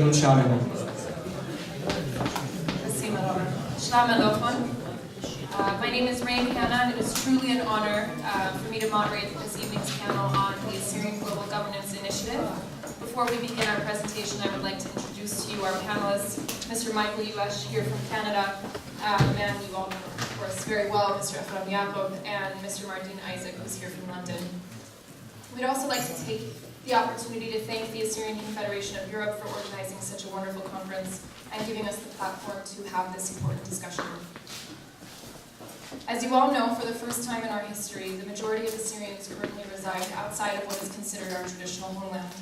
My name is Hagyana, and it is truly an honor for me to moderate this evening's panel on the Assyrian Global Governance Initiative. Before we begin our presentation, I would like to introduce to you our panelists, Mr. Michael Youash here from Canada, a man you all know, of course, very well, Mr. Jacob, and Mr. Martin Isaac, who's here from London. We'd also like to take the opportunity to thank the Assyrian Confederation of Europe for organizing such a wonderful conference and giving us the platform to have this important discussion. As you all know, for the first time in our history, the majority of Assyrians currently reside outside of what is considered our traditional homeland.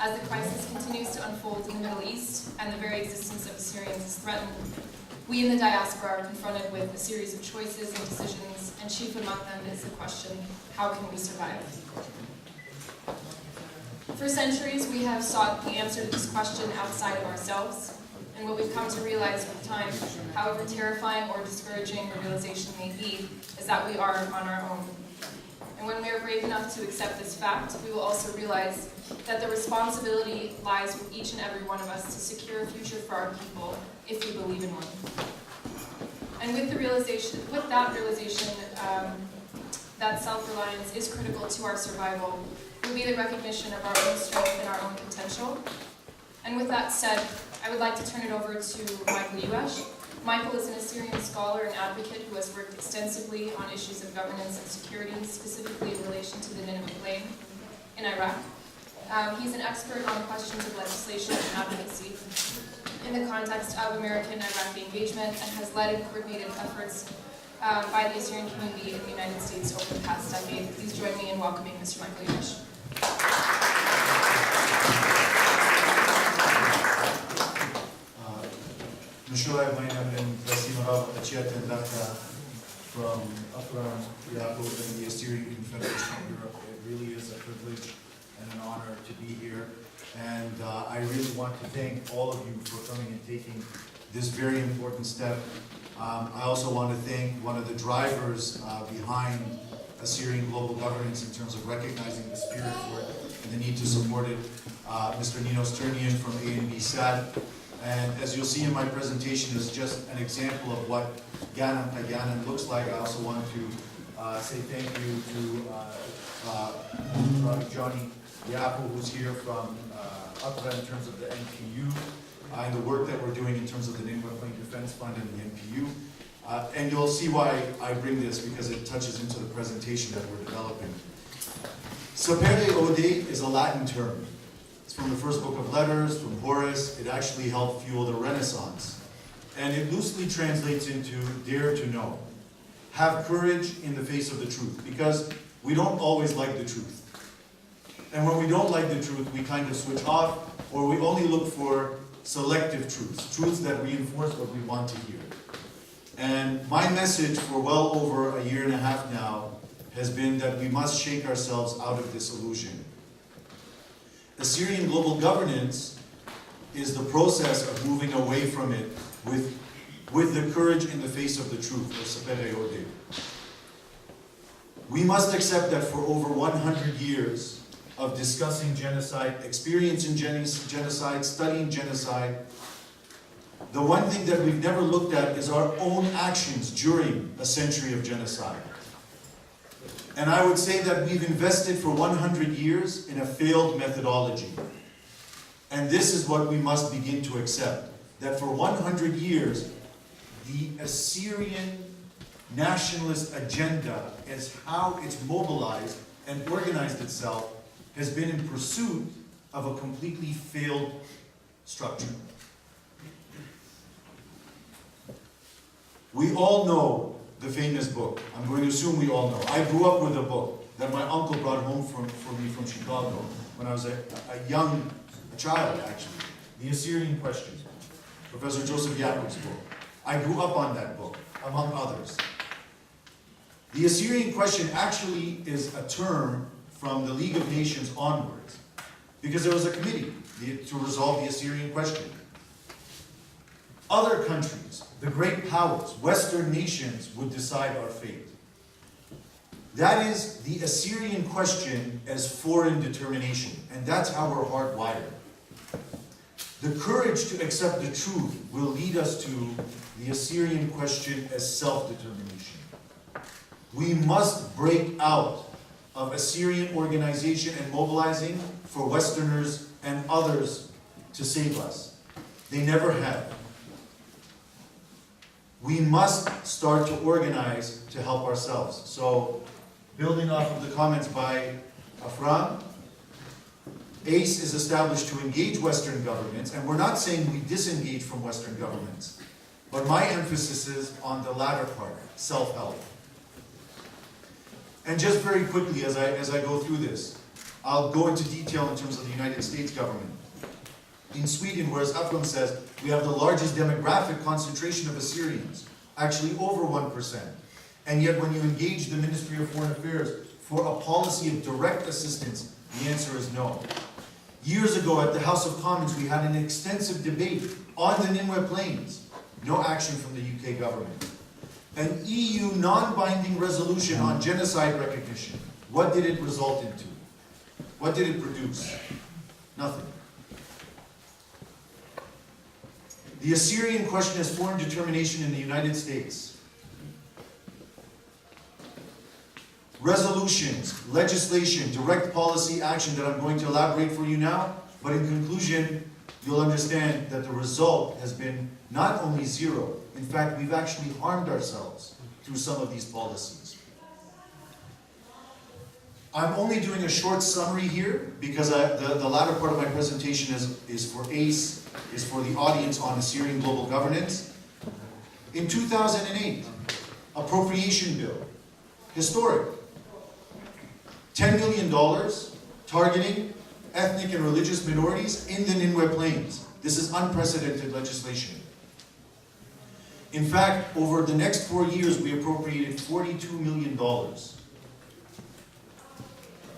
As the crisis continues to unfold in the Middle East and the very existence of Assyrians is threatened, we in the diaspora are confronted with a series of choices and decisions, and chief among them is the question, how can we survive? For centuries, we have sought the answer to this question outside of ourselves, and what we've come to realize with time, however terrifying or discouraging the realization may be, is that we are on our own. And when we are brave enough to accept this fact, we will also realize that the responsibility lies with each and every one of us to secure a future for our people, if we believe in one. And with that realization, that self-reliance is critical to our survival, will be the recognition of our own strength and our own potential. And with that said, I would like to turn it over to Michael Youash. Michael is an Assyrian scholar and advocate who has worked extensively on issues of governance and security, specifically in relation to the Nineveh Plain in Iraq. He's an expert on questions of legislation and advocacy in the context of American-Iraqi engagement and has led and coordinated efforts by the Assyrian community in the United States over the past decade. Please join me in welcoming Mr. Michael Youash. From Hagyana Atouraya and the Assyrian Confederation of Europe. It really is a privilege and an honor to be here. And I really want to thank all of you for coming and taking this very important step. I also want to thank one of the drivers behind Assyrian global governance in terms of recognizing the spirit for it and the need to support it, Mr. Sternian from A&B SAD. And as you'll see in my presentation is just an example of what Hagyana looks like. I also want to say thank you to Johnny Yapo, who's here from Accra in terms of the NPU, and the work that we're doing in terms of the Nineveh Plain Defense Fund and the NPU. And you'll see why I bring this, because it touches into the presentation that we're developing. Sapere ode is a Latin term. It's from the first book of letters, from Horace. It actually helped fuel the Renaissance. And it loosely translates into dare to know. Have courage in the face of the truth, because we don't always like the truth. And when we don't like the truth, we kind of switch off, or we only look for selective truths, truths that reinforce what we want to hear. And my message for well over a year and a half now has been that we must shake ourselves out of this illusion. Assyrian global governance is the process of moving away from it with the courage in the face of the truth, or sapere ode. We must accept that for over 100 years of discussing genocide, experiencing genocide, studying genocide, the one thing that we've never looked at is our own actions during a century of genocide. And I would say that we've invested for 100 years in a failed methodology. And this is what we must begin to accept, that for 100 years, the Assyrian nationalist agenda, as how it's mobilized and organized itself, has been in pursuit of a completely failed structure. We all know the famous book. I'm going to assume we all know. I grew up with a book that my uncle brought home for me from Chicago when I was a child, actually. The Assyrian Question, Professor Joseph Jacob's book. I grew up on that book, among others. The Assyrian Question actually is a term from the League of Nations onwards, because there was a committee to resolve the Assyrian Question. Other countries, the great powers, Western nations, would decide our fate. That is the Assyrian Question as foreign determination, and that's how we're hardwired. The courage to accept the truth will lead us to the Assyrian question as self-determination. We must break out of Assyrian organization and mobilizing for Westerners and others to save us. They never have. We must start to organize to help ourselves. So, building off of the comments by Afram, ACE is established to engage Western governments, and we're not saying we disengage from Western governments, but my emphasis is on the latter part, self-help. And just very quickly, as I go through this, I'll go into detail in terms of the United States government. In Sweden, whereas Afram says, we have the largest demographic concentration of Assyrians, actually over 1%. And yet when you engage the Ministry of Foreign Affairs for a policy of direct assistance, the answer is no. Years ago at the House of Commons, we had an extensive debate on the Nineveh Plains. No action from the UK government. An EU non-binding resolution on genocide recognition. What did it result into? What did it produce? Nothing. The Assyrian question as foreign determination in the United States. Resolutions, legislation, direct policy action that I'm going to elaborate for you now, but in conclusion, you'll understand that the result has been not only zero, in fact, we've actually harmed ourselves through some of these policies. I'm only doing a short summary here because the latter part of my presentation is for ACE, is for the audience on Assyrian global governance. In 2008, appropriation bill, historic, $10 million targeting ethnic and religious minorities in the Nineveh Plains. This is unprecedented legislation. In fact, over the next 4 years, we appropriated $42 million.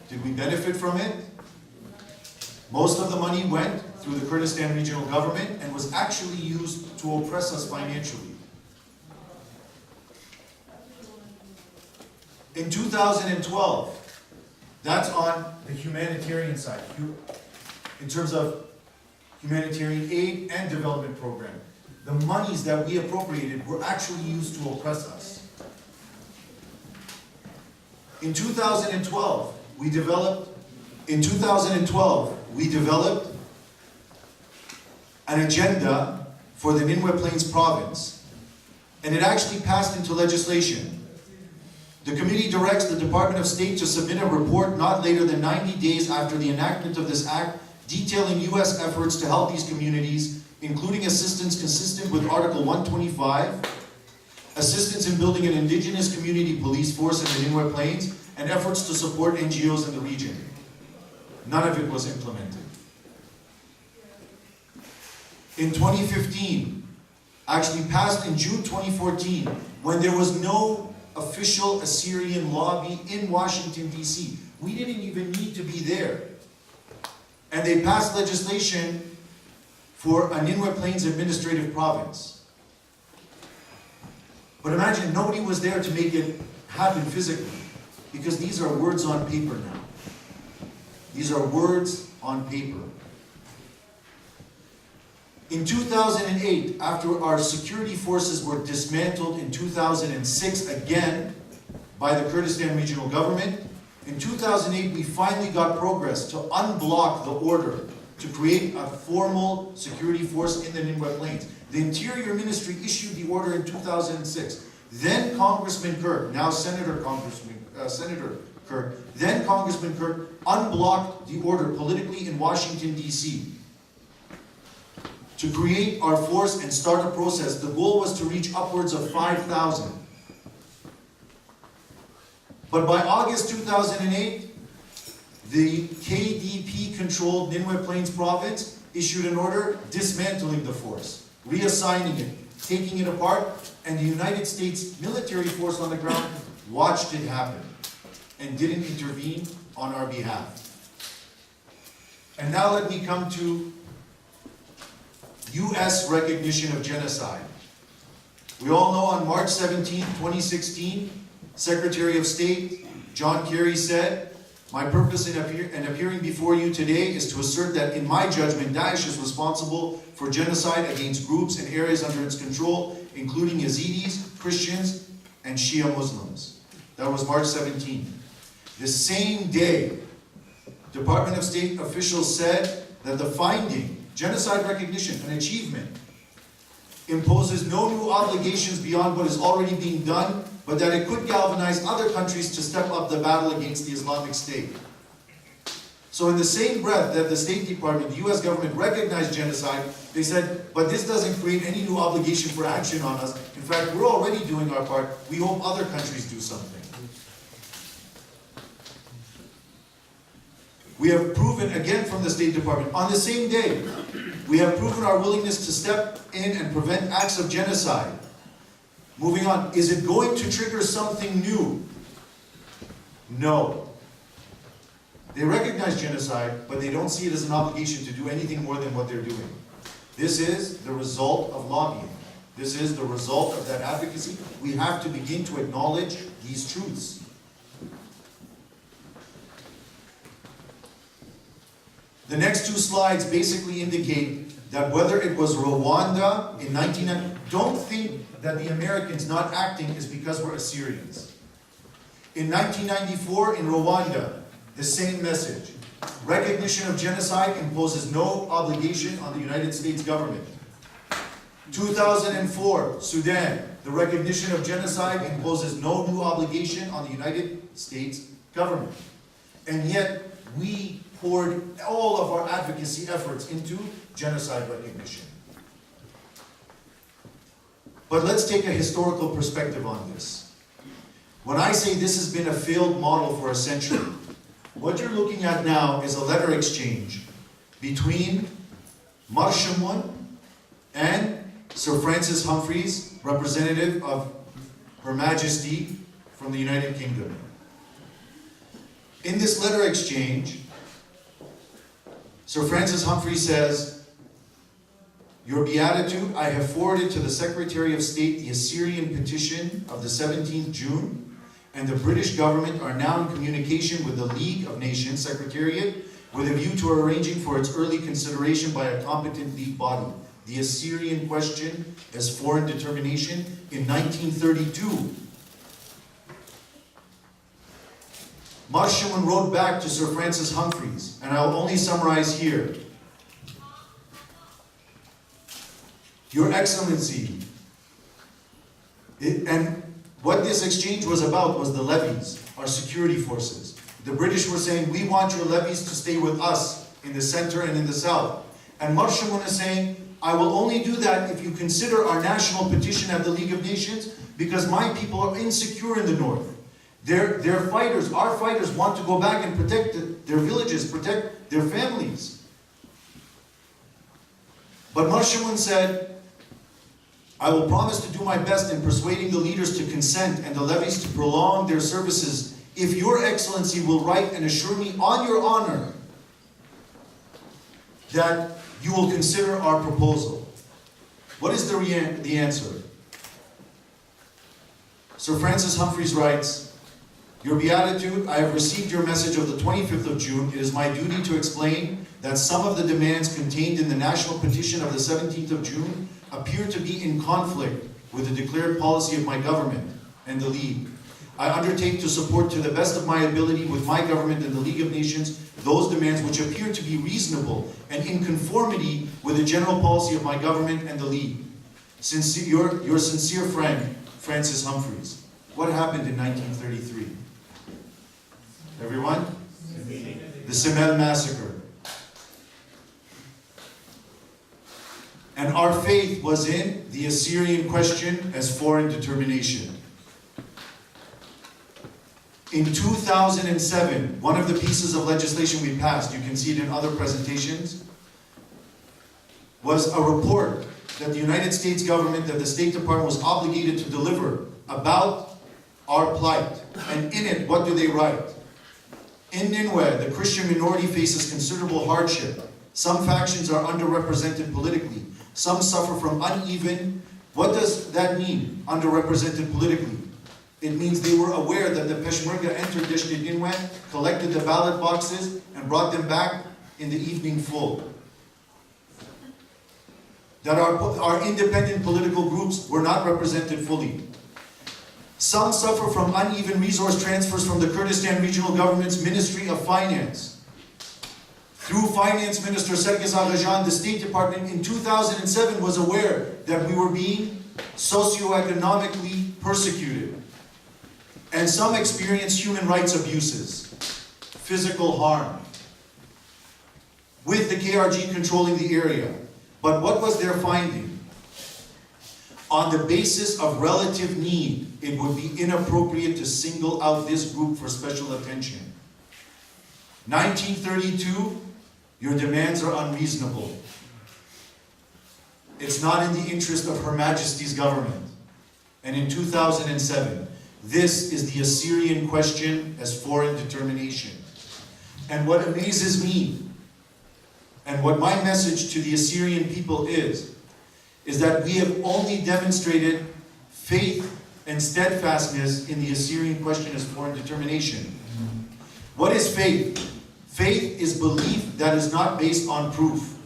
Did we benefit from it? Most of the money went through the Kurdistan Regional Government and was actually used to oppress us financially. In 2012, that's on the humanitarian side, in terms of humanitarian aid and development program. The monies that we appropriated were actually used to oppress us. In 2012, we developed an agenda for the Nineveh Plains province, and it actually passed into legislation. The committee directs the Department of State to submit a report not later than 90 days after the enactment of this act, detailing U.S. efforts to help these communities, including assistance consistent with Article 125, assistance in building an indigenous community police force in the Nineveh Plains, and efforts to support NGOs in the region. None of it was implemented. In 2015, actually passed in June 2014, when there was no official Assyrian lobby in Washington, D.C. We didn't even need to be there. And they passed legislation for a Nineveh Plains administrative province. But imagine nobody was there to make it happen physically, because these are words on paper now. These are words on paper. In 2008, after our security forces were dismantled in 2006 again by the Kurdistan Regional Government, in 2008 we finally got progress to unblock the order to create a formal security force in the Nineveh Plains. The Interior Ministry issued the order in 2006. Then Congressman Kirk, now Senator Kirk, then Congressman Kirk unblocked the order politically in Washington, D.C. to create our force and start a process. The goal was to reach upwards of 5,000. But by August 2008, the KDP-controlled Nineveh Plains province issued an order dismantling the force, reassigning it, taking it apart, and the United States military force on the ground watched it happen and didn't intervene on our behalf. And now let me come to U.S. recognition of genocide. We all know on March 17, 2016, Secretary of State John Kerry said, My purpose in appearing before you today is to assert that in my judgment, Daesh is responsible for genocide against groups and areas under its control, including Yazidis, Christians, and Shia Muslims. That was March 17. The same day, Department of State officials said that the finding, genocide recognition, an achievement, imposes no new obligations beyond what is already being done, but that it could galvanize other countries to step up the battle against the Islamic State. So in the same breath that the State Department, the US government recognized genocide, they said, but this doesn't create any new obligation for action on us. In fact, we're already doing our part. We hope other countries do something. We have proven, again from the State Department, on the same day, we have proven our willingness to step in and prevent acts of genocide. Moving on, is it going to trigger something new? No. They recognize genocide, but they don't see it as an obligation to do anything more than what they're doing. This is the result of lobbying. This is the result of that advocacy. We have to begin to acknowledge these truths. The next two slides basically indicate that whether it was Rwanda in 1990, don't think that the Americans not acting is because we're Assyrians. In 1994 in Rwanda, the same message. Recognition of genocide imposes no obligation on the United States government. 2004, Sudan, the recognition of genocide imposes no new obligation on the United States government. And yet, we poured all of our advocacy efforts into genocide recognition. But let's take a historical perspective on this. When I say this has been a failed model for a century, what you're looking at now is a letter exchange between Marshamun and Sir Francis Humphreys, representative of Her Majesty from the United Kingdom. In this letter exchange, Sir Francis Humphreys says, "Your Beatitude, I have forwarded to the Secretary of State the Assyrian petition of the 17th June, and the British government are now in communication with the League of Nations Secretariat with a view to arranging for its early consideration by a competent League body. The Assyrian question as foreign determination in 1932. Marshamun wrote back to Sir Francis Humphreys, and I'll only summarize here. Your Excellency, and what this exchange was about was the levies, our security forces. The British were saying, we want your levies to stay with us in the center and in the south. And Marshamun is saying, I will only do that if you consider our national petition at the League of Nations, because my people are insecure in the north. Their fighters, our fighters, want to go back and protect their villages, protect their families. But Marshamun said, I will promise to do my best in persuading the leaders to consent and the levies to prolong their services if your Excellency will write and assure me on your honor that you will consider our proposal. What is the answer? Sir Francis Humphreys writes, Your Beatitude, I have received your message of the 25th of June. It is my duty to explain that some of the demands contained in the national petition of the 17th of June appear to be in conflict with the declared policy of my government and the League. I undertake to support to the best of my ability with my government and the League of Nations those demands which appear to be reasonable and in conformity with the general policy of my government and the League. Your sincere friend, Francis Humphreys. What happened in 1933? Everyone? The Semel Massacre. And our faith was in the Assyrian question as foreign determination. In 2007, one of the pieces of legislation we passed, you can see it in other presentations, was a report that the United States government, that the State Department was obligated to deliver about our plight. And in it, what do they write? In Nineveh, the Christian minority faces considerable hardship. Some factions are underrepresented politically. Some suffer from uneven. What does that mean, underrepresented politically? It means they were aware that the Peshmerga entered Deshti Dinwan, collected the ballot boxes, and brought them back in the evening full. That our independent political groups were not represented fully. Some suffer from uneven resource transfers from the Kurdistan Regional Government's Ministry of Finance. Through Finance Minister Sergis Aghajan, the State Department in 2007 was aware that we were being socioeconomically persecuted. And some experienced human rights abuses, physical harm, with the KRG controlling the area. But what was their finding? On the basis of relative need, it would be inappropriate to single out this group for special attention. 1932, your demands are unreasonable. It's not in the interest of Her Majesty's government. And in 2007, this is the Assyrian question as foreign determination. And what amazes me, and what my message to the Assyrian people is that we have only demonstrated faith and steadfastness in the Assyrian question as foreign determination. What is faith? Faith is belief that is not based on proof.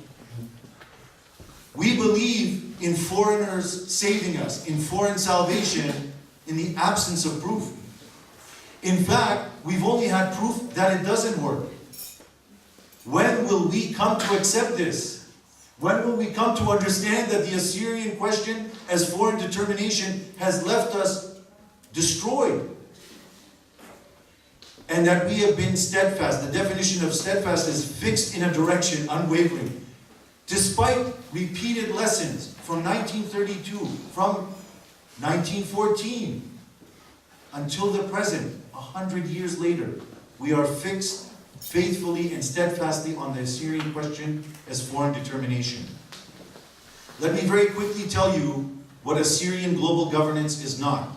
We believe in foreigners saving us, in foreign salvation, in the absence of proof. In fact, we've only had proof that it doesn't work. When will we come to accept this? When will we come to understand that the Assyrian question as foreign determination has left us destroyed? And that we have been steadfast. The definition of steadfast is fixed in a direction, unwavering. Despite repeated lessons from 1932, from 1914, until the present, 100 years later, we are fixed faithfully and steadfastly on the Assyrian question as foreign determination. Let me very quickly tell you what Assyrian global governance is not.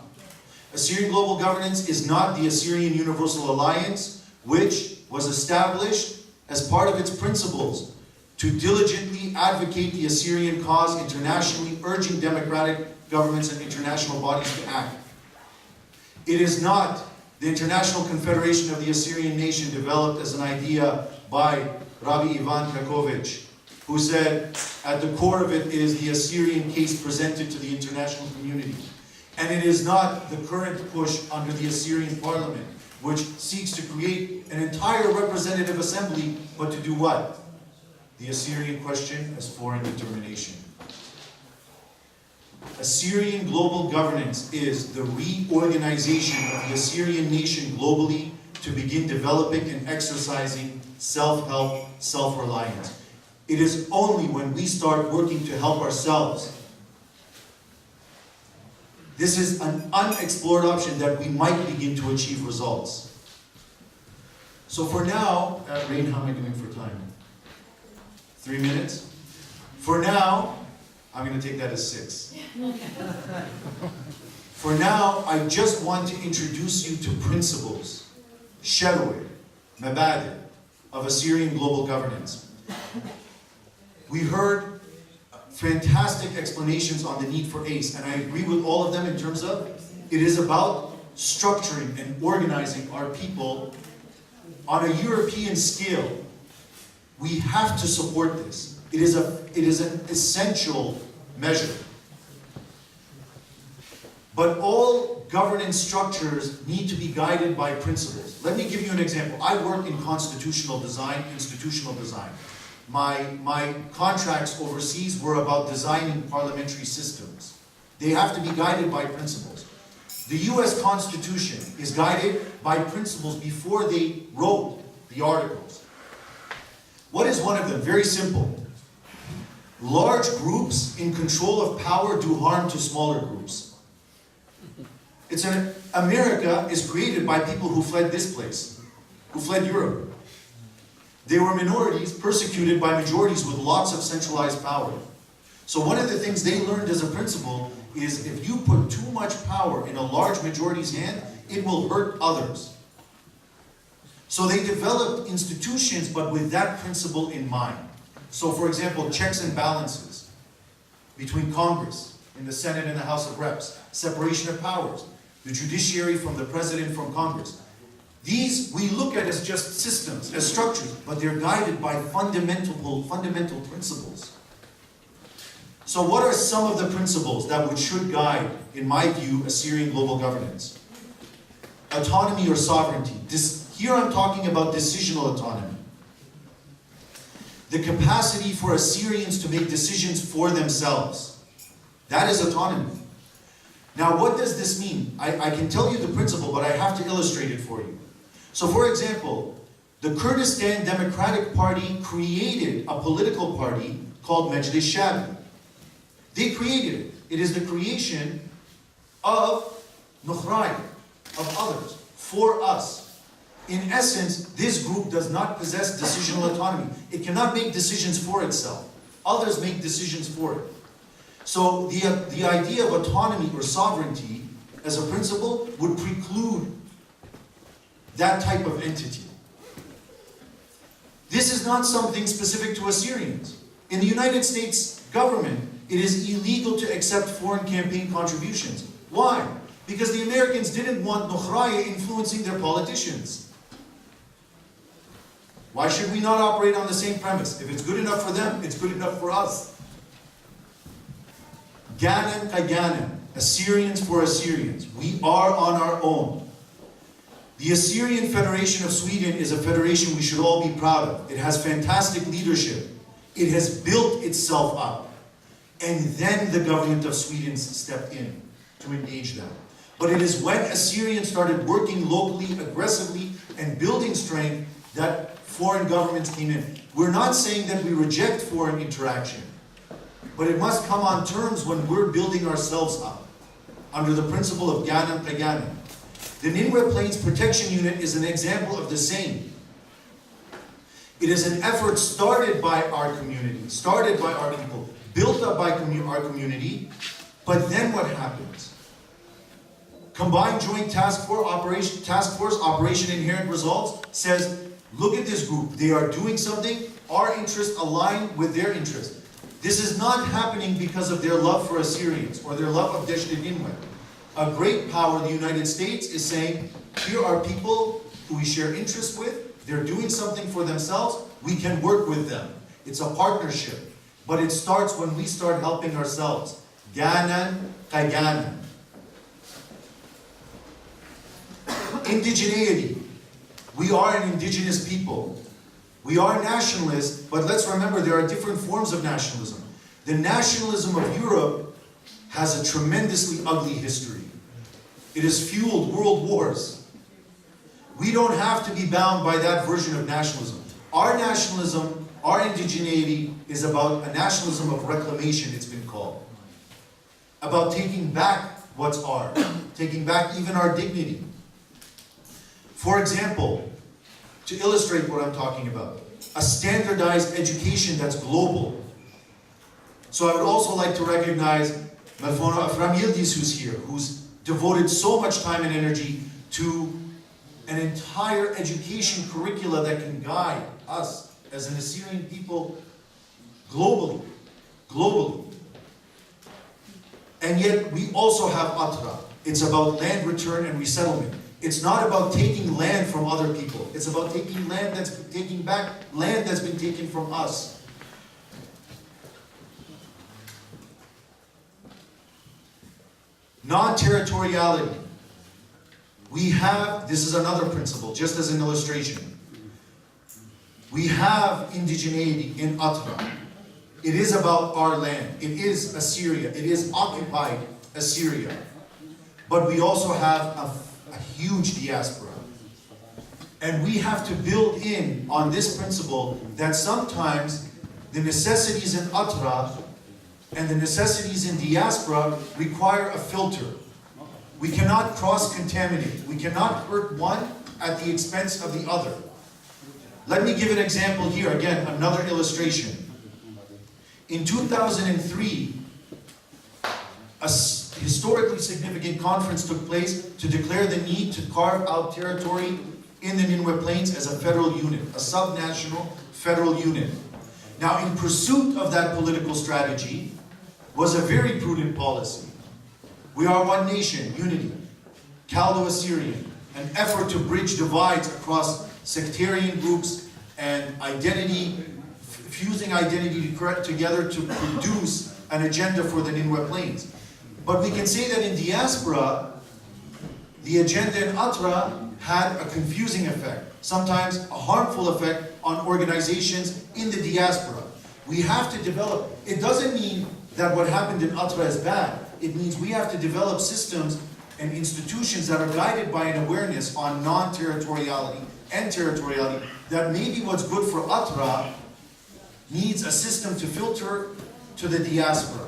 Assyrian global governance is not the Assyrian Universal Alliance, which was established as part of its principles to diligently advocate the Assyrian cause internationally, urging democratic governments and international bodies to act. It is not the International Confederation of the Assyrian Nation, developed as an idea by Rabbi Ivan Krakovich, who said at the core of it is the Assyrian case presented to the international community. And it is not the current push under the Assyrian parliament, which seeks to create an entire representative assembly, but to do what? The Assyrian question as foreign determination. Assyrian global governance is the reorganization of the Assyrian nation globally to begin developing and exercising self-help, self-reliance. It is only when we start working to help ourselves. This is an unexplored option that we might begin to achieve results. So for now, Rain, how am I doing for time? 3 minutes? For now, I'm going to take that as 6. For now, I just want to introduce you to principles, Sheroe, Mabadi, of Assyrian global governance. We heard fantastic explanations on the need for ACE, and I agree with all of them in terms of it is about structuring and organizing our people on a European scale. We have to support this. It is an essential measure. But all governance structures need to be guided by principles. Let me give you an example. I work in constitutional design, institutional design. My contracts overseas were about designing parliamentary systems. They have to be guided by principles. The US Constitution is guided by principles before they wrote the articles. What is one of them? Very simple. Large groups in control of power do harm to smaller groups. America is created by people who fled this place, who fled Europe. They were minorities persecuted by majorities with lots of centralized power. So one of the things they learned as a principle is if you put too much power in a large majority's hand, it will hurt others. So they developed institutions, but with that principle in mind. So for example, checks and balances between Congress, in the Senate and the House of Reps, separation of powers. the judiciary from the president, from Congress. These we look at as just systems, as structures, but they're guided by fundamental principles. So what are some of the principles that should guide, in my view, Assyrian global governance? Autonomy or sovereignty. Here I'm talking about decisional autonomy. The capacity for Assyrians to make decisions for themselves. That is autonomy. Now what does this mean? I can tell you the principle, but I have to illustrate it for you. So for example, the Kurdistan Democratic Party created a political party called Majlis Shabi. They created it. It is the creation of Nukhraya, of others, for us. In essence, this group does not possess decisional autonomy. It cannot make decisions for itself. Others make decisions for it. So the idea of autonomy or sovereignty as a principle would preclude that type of entity. This is not something specific to Assyrians. In the United States government, it is illegal to accept foreign campaign contributions. Why? Because the Americans didn't want Nukhraya influencing their politicians. Why should we not operate on the same premise? If it's good enough for them, it's good enough for us. Ghanan Hagyana, Assyrians for Assyrians. We are on our own. The Assyrian Federation of Sweden is a federation we should all be proud of. It has fantastic leadership. It has built itself up. And then the government of Sweden stepped in to engage them. But it is when Assyrians started working locally, aggressively, and building strength that foreign governments came in. We're not saying that we reject foreign interaction, but it must come on terms when we're building ourselves up, under the principle of Ghanan Hagyana. The Nineveh Plains Protection Unit is an example of the same. It is an effort started by our community, started by our people, built up by our community, but then what happens? Combined Joint Task Force Operation Inherent Results says, look at this group, they are doing something, our interests align with their interests. This is not happening because of their love for Assyrians or their love of Deshti Nineveh. A great power, the United States, is saying, here are people who we share interests with, they're doing something for themselves, we can work with them. It's a partnership. But it starts when we start helping ourselves. Ghanan Hagyana. Indigeneity. We are an indigenous people. We are nationalists, but let's remember there are different forms of nationalism. The nationalism of Europe has a tremendously ugly history. It has fueled world wars. We don't have to be bound by that version of nationalism. Our nationalism, our indigeneity, is about a nationalism of reclamation, it's been called. About taking back what's ours, taking back even our dignity. For example, to illustrate what I'm talking about, a standardized education that's global. So I would also like to recognize Malfono Afram Yildiz, who's here, who's devoted so much time and energy to an entire education curricula that can guide us as an Assyrian people globally. And yet we also have Atra. It's about land return and resettlement. It's not about taking land from other people. It's about taking back land that's been taken from us. Non-territoriality. We have, this is another principle, just as an illustration. We have indigeneity in Atra. It is about our land. It is Assyria. It is occupied Assyria. But we also have a huge diaspora. And we have to build in on this principle that sometimes the necessities in Atra and the necessities in diaspora require a filter. We cannot cross-contaminate. We cannot hurt one at the expense of the other. Let me give an example here. Again, another illustration. In 2003, a historically significant conference took place to declare the need to carve out territory in the Nineveh Plains as a federal unit, a subnational federal unit. Now, in pursuit of that political strategy was a very prudent policy. We are one nation, unity. Chaldo-Assyrian, an effort to bridge divides across sectarian groups and identity, fusing identity together to produce an agenda for the Nineveh Plains. But we can say that in diaspora, the agenda in Atra had a confusing effect, sometimes a harmful effect on organizations in the diaspora. We have to develop, it doesn't mean that what happened in Atra is bad. It means we have to develop systems and institutions that are guided by an awareness on non-territoriality and territoriality, that maybe what's good for Atra needs a system to filter to the diaspora,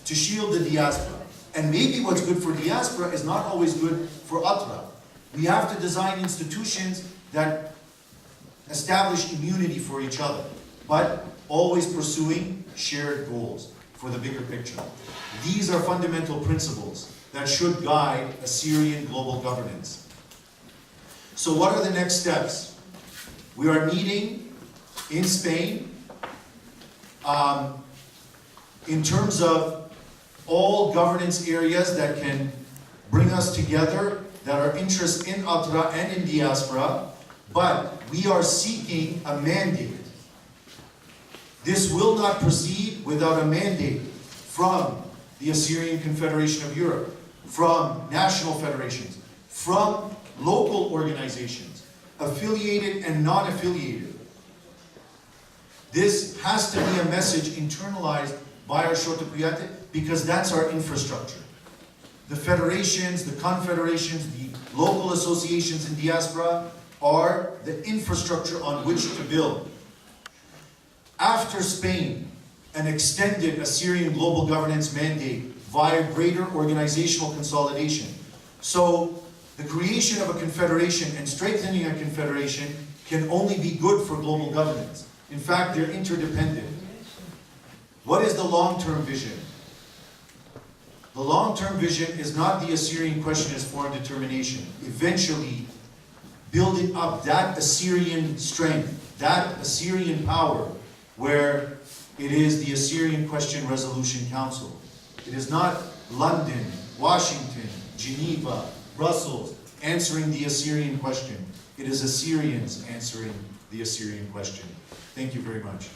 to shield the diaspora. And maybe what's good for diaspora is not always good for Atra. We have to design institutions that establish immunity for each other, but always pursuing shared goals for the bigger picture. These are fundamental principles that should guide Assyrian global governance. So what are the next steps? We are meeting in Spain in terms of all governance areas that can bring us together, that are interested in Atra and in diaspora, but we are seeking a mandate. This will not proceed without a mandate from the Assyrian Confederation of Europe, from national federations, from local organizations, affiliated and non-affiliated. This has to be a message internalized by our Shotopriyate, because that's our infrastructure. The federations, the confederations, the local associations in diaspora are the infrastructure on which to build. After Spain, an extended Assyrian global governance mandate via greater organizational consolidation. So the creation of a confederation and strengthening a confederation can only be good for global governance. In fact, they're interdependent. What is the long-term vision? The long-term vision is not the Assyrian question as foreign determination. Eventually, building up that Assyrian strength, that Assyrian power, where it is the Assyrian Question Resolution Council. It is not London, Washington, Geneva, Brussels answering the Assyrian question. It is Assyrians answering the Assyrian question. Thank you very much.